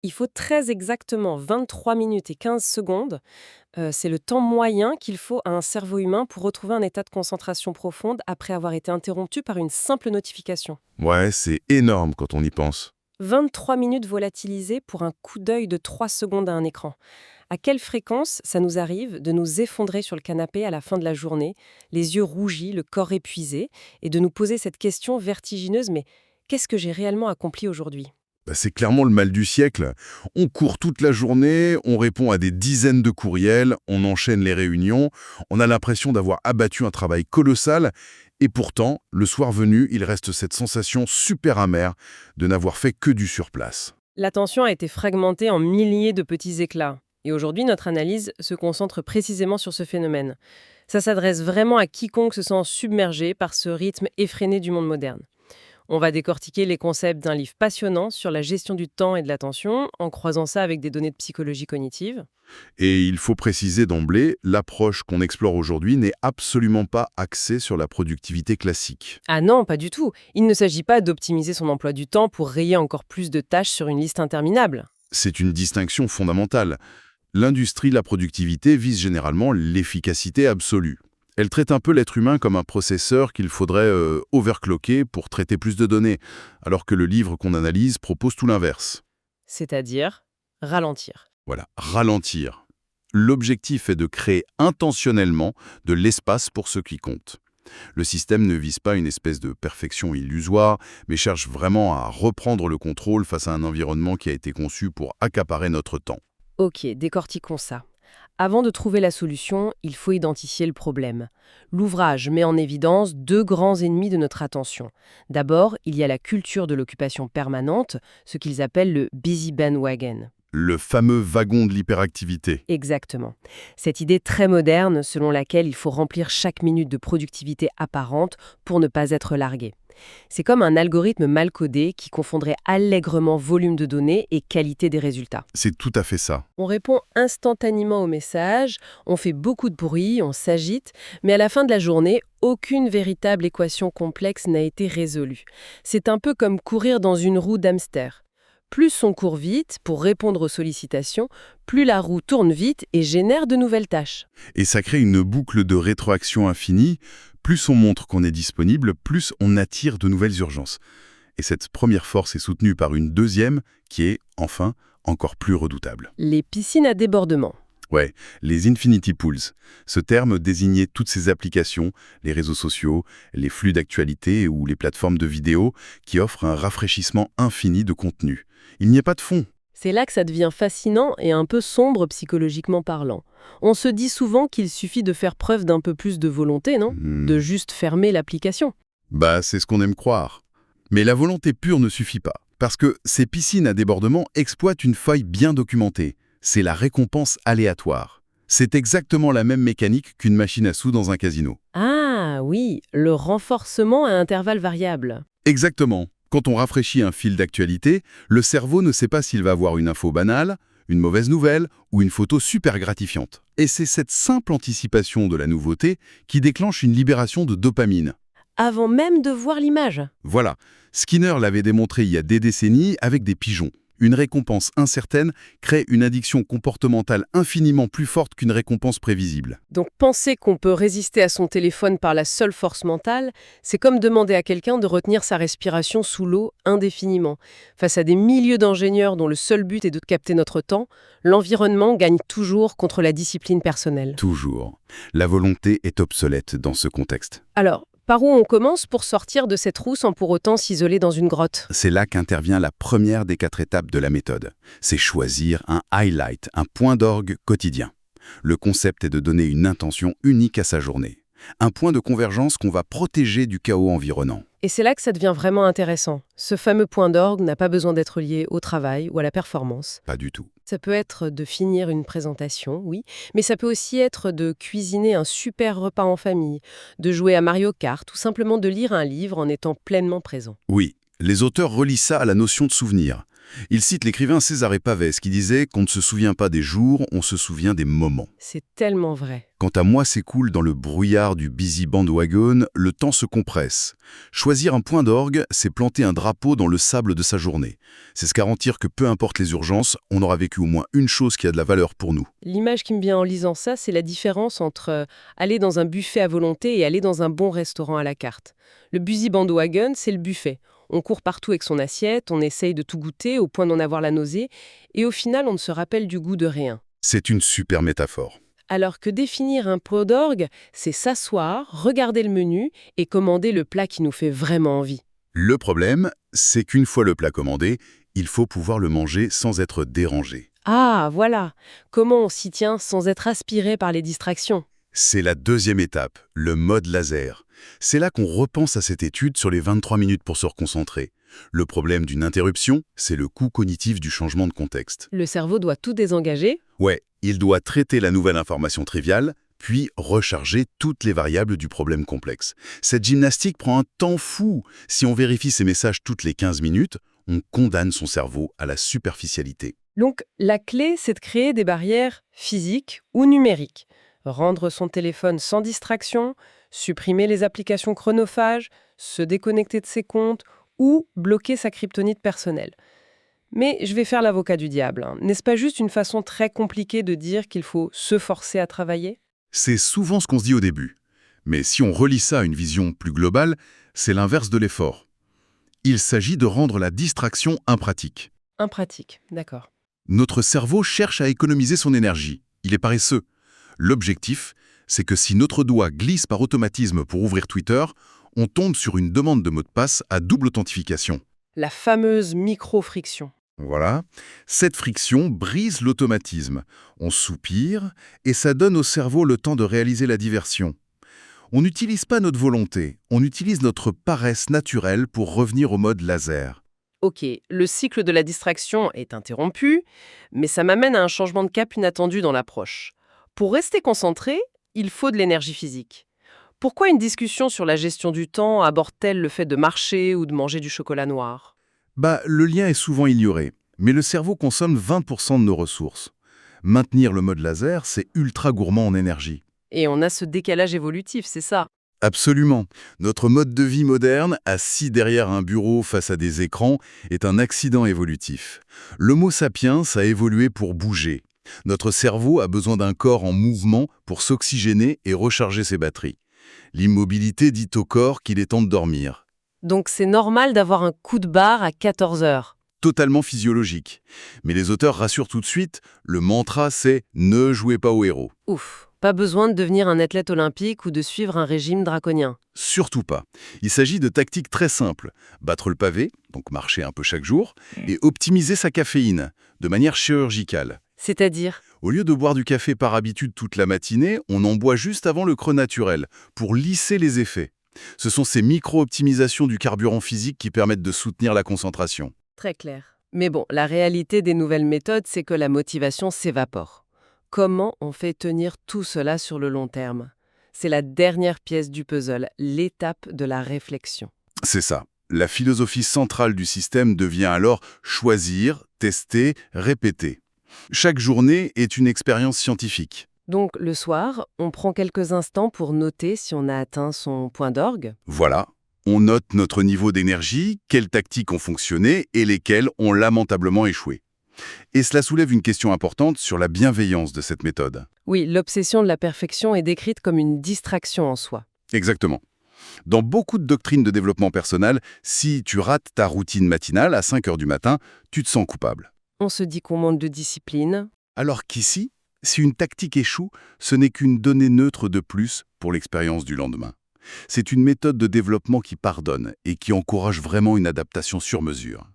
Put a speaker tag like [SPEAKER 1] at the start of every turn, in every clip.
[SPEAKER 1] Il faut très exactement 23 minutes et 15 secondes. C'est le temps moyen qu'il faut à un cerveau humain pour retrouver un état de concentration profonde après avoir été interrompu par une simple notification.
[SPEAKER 2] Ouais, c'est énorme quand on y pense.
[SPEAKER 1] 23 minutes volatilisées pour un coup d'œil de 3 secondes à un écran. À quelle fréquence ça nous arrive de nous effondrer sur le canapé à la fin de la journée, les yeux rougis, le corps épuisé, et de nous poser cette question vertigineuse, mais qu'est-ce que j'ai réellement accompli aujourd'hui?
[SPEAKER 2] Bah, c'est clairement le mal du siècle. On court toute la journée, on répond à des dizaines de courriels, on enchaîne les réunions, on a l'impression d'avoir abattu un travail colossal, et pourtant, le soir venu, il reste cette sensation super amère de n'avoir fait que du surplace.
[SPEAKER 1] L'attention a été fragmentée en milliers de petits éclats. Et aujourd'hui, notre analyse se concentre précisément sur ce phénomène. Ça s'adresse vraiment à quiconque se sent submergé par ce rythme effréné du monde moderne. On va décortiquer les concepts d'un livre passionnant sur la gestion du temps et de l'attention, en croisant ça avec des données de psychologie cognitive.
[SPEAKER 2] Et il faut préciser d'emblée, l'approche qu'on explore aujourd'hui n'est absolument pas axée sur la productivité classique.
[SPEAKER 1] Ah non, pas du tout. Il ne s'agit pas d'optimiser son emploi du temps pour rayer encore plus de tâches sur une liste interminable.
[SPEAKER 2] C'est une distinction fondamentale. L'industrie de la productivité vise généralement l'efficacité absolue. Elle traite un peu l'être humain comme un processeur qu'il faudrait overclocker pour traiter plus de données, alors que le livre qu'on analyse propose tout l'inverse.
[SPEAKER 1] C'est-à-dire ralentir.
[SPEAKER 2] Voilà, ralentir. L'objectif est de créer intentionnellement de l'espace pour ce qui compte. Le système ne vise pas une espèce de perfection illusoire, mais cherche vraiment à reprendre le contrôle face à un environnement qui a été conçu pour accaparer notre temps.
[SPEAKER 1] Ok, décortiquons ça. Avant de trouver la solution, il faut identifier le problème. L'ouvrage met en évidence deux grands ennemis de notre attention. D'abord, il y a la culture de l'occupation permanente, ce qu'ils appellent le busy bandwagon.
[SPEAKER 2] Le fameux wagon de l'hyperactivité.
[SPEAKER 1] Exactement. Cette idée très moderne selon laquelle il faut remplir chaque minute de productivité apparente pour ne pas être largué. C'est comme un algorithme mal codé qui confondrait allègrement volume de données et qualité des résultats.
[SPEAKER 2] C'est tout à fait ça.
[SPEAKER 1] On répond instantanément au message, on fait beaucoup de bruit, on s'agite, mais à la fin de la journée, aucune véritable équation complexe n'a été résolue. C'est un peu comme courir dans une roue d'hamster. Plus on court vite pour répondre aux sollicitations, plus la roue tourne vite et génère de nouvelles tâches.
[SPEAKER 2] Et ça crée une boucle de rétroaction infinie. Plus on montre qu'on est disponible, plus on attire de nouvelles urgences. Et cette première force est soutenue par une deuxième qui est, enfin, encore plus redoutable.
[SPEAKER 1] Les piscines à débordement.
[SPEAKER 2] Ouais, les Infinity Pools. Ce terme désignait toutes ces applications, les réseaux sociaux, les flux d'actualité ou les plateformes de vidéos qui offrent un rafraîchissement infini de contenu. Il n'y a pas de fond.
[SPEAKER 1] C'est là que ça devient fascinant et un peu sombre psychologiquement parlant. On se dit souvent qu'il suffit de faire preuve d'un peu plus de volonté, non? De juste fermer l'application.
[SPEAKER 2] Bah, c'est ce qu'on aime croire. Mais la volonté pure ne suffit pas. Parce que ces piscines à débordement exploitent une faille bien documentée. C'est la récompense aléatoire. C'est exactement la même mécanique qu'une machine à sous dans un casino.
[SPEAKER 1] Ah oui, le renforcement à intervalles variables.
[SPEAKER 2] Exactement. Quand on rafraîchit un fil d'actualité, le cerveau ne sait pas s'il va voir une info banale, une mauvaise nouvelle ou une photo super gratifiante. Et c'est cette simple anticipation de la nouveauté qui déclenche une libération de dopamine.
[SPEAKER 1] Avant même de voir l'image.
[SPEAKER 2] Voilà, Skinner l'avait démontré il y a des décennies avec des pigeons. Une récompense incertaine crée une addiction comportementale infiniment plus forte qu'une récompense prévisible.
[SPEAKER 1] Donc penser qu'on peut résister à son téléphone par la seule force mentale, c'est comme demander à quelqu'un de retenir sa respiration sous l'eau indéfiniment. Face à des milliers d'ingénieurs dont le seul but est de capter notre temps, l'environnement gagne toujours contre la discipline personnelle.
[SPEAKER 2] Toujours. La volonté est obsolète dans ce contexte.
[SPEAKER 1] Alors, par où on commence pour sortir de cette roue sans pour autant s'isoler dans une grotte?
[SPEAKER 2] C'est là qu'intervient la première des 4 étapes de la méthode. C'est choisir un highlight, un point d'orgue quotidien. Le concept est de donner une intention unique à sa journée. Un point de convergence qu'on va protéger du chaos environnant.
[SPEAKER 1] Et c'est là que ça devient vraiment intéressant. Ce fameux point d'orgue n'a pas besoin d'être lié au travail ou à la performance.
[SPEAKER 2] Pas du tout.
[SPEAKER 1] Ça peut être de finir une présentation, oui, mais ça peut aussi être de cuisiner un super repas en famille, de jouer à Mario Kart ou simplement de lire un livre en étant pleinement présent.
[SPEAKER 2] Oui, les auteurs relient ça à la notion de souvenir. Il cite l'écrivain Cesare Pavese qui disait qu'on ne se souvient pas des jours, on se souvient des moments.
[SPEAKER 1] C'est tellement vrai.
[SPEAKER 2] Quant à moi s'écoule dans le brouillard du busy bandwagon, le temps se compresse. Choisir un point d'orgue, c'est planter un drapeau dans le sable de sa journée. C'est se garantir que peu importe les urgences, on aura vécu au moins une chose qui a de la valeur pour nous.
[SPEAKER 1] L'image qui me vient en lisant ça, c'est la différence entre aller dans un buffet à volonté et aller dans un bon restaurant à la carte. Le busy bandwagon, c'est le buffet. On court partout avec son assiette, on essaye de tout goûter au point d'en avoir la nausée, et au final, on ne se rappelle du goût de rien.
[SPEAKER 2] C'est une super métaphore.
[SPEAKER 1] Alors que définir un pot d'orgue, c'est s'asseoir, regarder le menu et commander le plat qui nous fait vraiment envie.
[SPEAKER 2] Le problème, c'est qu'une fois le plat commandé, il faut pouvoir le manger sans être dérangé.
[SPEAKER 1] Ah, voilà. Comment on s'y tient sans être aspiré par les distractions?
[SPEAKER 2] C'est la deuxième étape, le mode laser. C'est là qu'on repense à cette étude sur les 23 minutes pour se reconcentrer. Le problème d'une interruption, c'est le coût cognitif du changement de contexte.
[SPEAKER 1] Le cerveau doit tout désengager?
[SPEAKER 2] Ouais, il doit traiter la nouvelle information triviale, puis recharger toutes les variables du problème complexe. Cette gymnastique prend un temps fou. Si on vérifie ces messages toutes les 15 minutes, on condamne son cerveau à la superficialité.
[SPEAKER 1] Donc, la clé, c'est de créer des barrières physiques ou numériques. Rendre son téléphone sans distraction, supprimer les applications chronophages, se déconnecter de ses comptes ou bloquer sa kryptonite personnelle. Mais je vais faire l'avocat du diable, hein. N'est-ce pas juste une façon très compliquée de dire qu'il faut se forcer à travailler?
[SPEAKER 2] C'est souvent ce qu'on se dit au début. Mais si on relie ça à une vision plus globale, c'est l'inverse de l'effort. Il s'agit de rendre la distraction impratique.
[SPEAKER 1] Impratique, d'accord.
[SPEAKER 2] Notre cerveau cherche à économiser son énergie. Il est paresseux. L'objectif, c'est que si notre doigt glisse par automatisme pour ouvrir Twitter, on tombe sur une demande de mot de passe à double authentification.
[SPEAKER 1] La fameuse micro-friction.
[SPEAKER 2] Voilà. Cette friction brise l'automatisme. On soupire et ça donne au cerveau le temps de réaliser la diversion. On n'utilise pas notre volonté, on utilise notre paresse naturelle pour revenir au mode laser.
[SPEAKER 1] Ok, le cycle de la distraction est interrompu, mais ça m'amène à un changement de cap inattendu dans l'approche. Pour rester concentré, il faut de l'énergie physique. Pourquoi une discussion sur la gestion du temps aborde-t-elle le fait de marcher ou de manger du chocolat noir?
[SPEAKER 2] Le lien est souvent ignoré, mais le cerveau consomme 20% de nos ressources. Maintenir le mode laser, c'est ultra gourmand en énergie.
[SPEAKER 1] Et on a ce décalage évolutif, c'est ça.
[SPEAKER 2] Absolument. Notre mode de vie moderne, assis derrière un bureau face à des écrans, est un accident évolutif. L'Homo sapiens a évolué pour bouger. Notre cerveau a besoin d'un corps en mouvement pour s'oxygéner et recharger ses batteries. L'immobilité dit au corps qu'il est temps de dormir.
[SPEAKER 1] Donc c'est normal d'avoir un coup de barre à 14 heures.
[SPEAKER 2] Totalement physiologique. Mais les auteurs rassurent tout de suite, le mantra c'est « ne jouez pas au héros
[SPEAKER 1] Ouf, pas besoin de devenir un athlète olympique ou de suivre un régime draconien. ».
[SPEAKER 2] Surtout pas. Il s'agit de tactiques très simples. Battre le pavé, donc marcher un peu chaque jour, et optimiser sa caféine, de manière chirurgicale.
[SPEAKER 1] C'est-à-dire?
[SPEAKER 2] Au lieu de boire du café par habitude toute la matinée, on en boit juste avant le creux naturel, pour lisser les effets. Ce sont ces micro-optimisations du carburant physique qui permettent de soutenir la concentration.
[SPEAKER 1] Très clair. Mais bon, la réalité des nouvelles méthodes, c'est que la motivation s'évapore. Comment on fait tenir tout cela sur le long terme? C'est la dernière pièce du puzzle, l'étape de la réflexion.
[SPEAKER 2] C'est ça. La philosophie centrale du système devient alors choisir, tester, répéter. Chaque journée est une expérience scientifique.
[SPEAKER 1] Donc le soir, on prend quelques instants pour noter si on a atteint son point d'orgue.
[SPEAKER 2] Voilà. On note notre niveau d'énergie, quelles tactiques ont fonctionné et lesquelles ont lamentablement échoué. Et cela soulève une question importante sur la bienveillance de cette méthode.
[SPEAKER 1] Oui, l'obsession de la perfection est décrite comme une distraction en soi.
[SPEAKER 2] Exactement. Dans beaucoup de doctrines de développement personnel, si tu rates ta routine matinale à 5 heures du matin, tu te sens coupable.
[SPEAKER 1] On se dit qu'on manque de discipline.
[SPEAKER 2] Alors qu'ici, si une tactique échoue, ce n'est qu'une donnée neutre de plus pour l'expérience du lendemain. C'est une méthode de développement qui pardonne et qui encourage vraiment une adaptation sur mesure.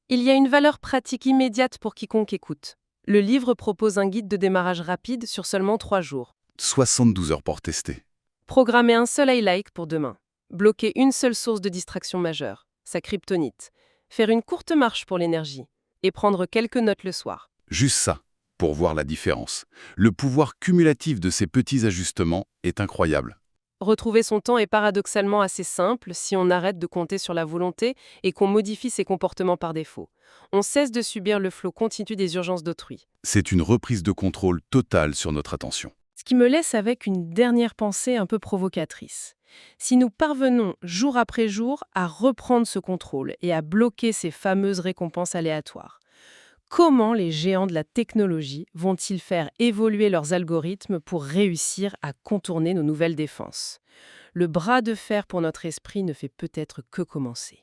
[SPEAKER 1] Il y a une valeur pratique immédiate pour quiconque écoute. Le livre propose un guide de démarrage rapide sur seulement 3 jours.
[SPEAKER 2] 72 heures pour tester.
[SPEAKER 1] Programmer un seul highlight pour demain. Bloquer une seule source de distraction majeure, sa kryptonite. Faire une courte marche pour l'énergie. Et prendre quelques notes le soir.
[SPEAKER 2] Juste ça, pour voir la différence. Le pouvoir cumulatif de ces petits ajustements est incroyable.
[SPEAKER 1] Retrouver son temps est paradoxalement assez simple si on arrête de compter sur la volonté et qu'on modifie ses comportements par défaut. On cesse de subir le flot continu des urgences d'autrui.
[SPEAKER 2] C'est une reprise de contrôle totale sur notre attention.
[SPEAKER 1] Ce qui me laisse avec une dernière pensée un peu provocatrice. Si nous parvenons jour après jour à reprendre ce contrôle et à bloquer ces fameuses récompenses aléatoires, comment les géants de la technologie vont-ils faire évoluer leurs algorithmes pour réussir à contourner nos nouvelles défenses? Le bras de fer pour notre esprit ne fait peut-être que commencer.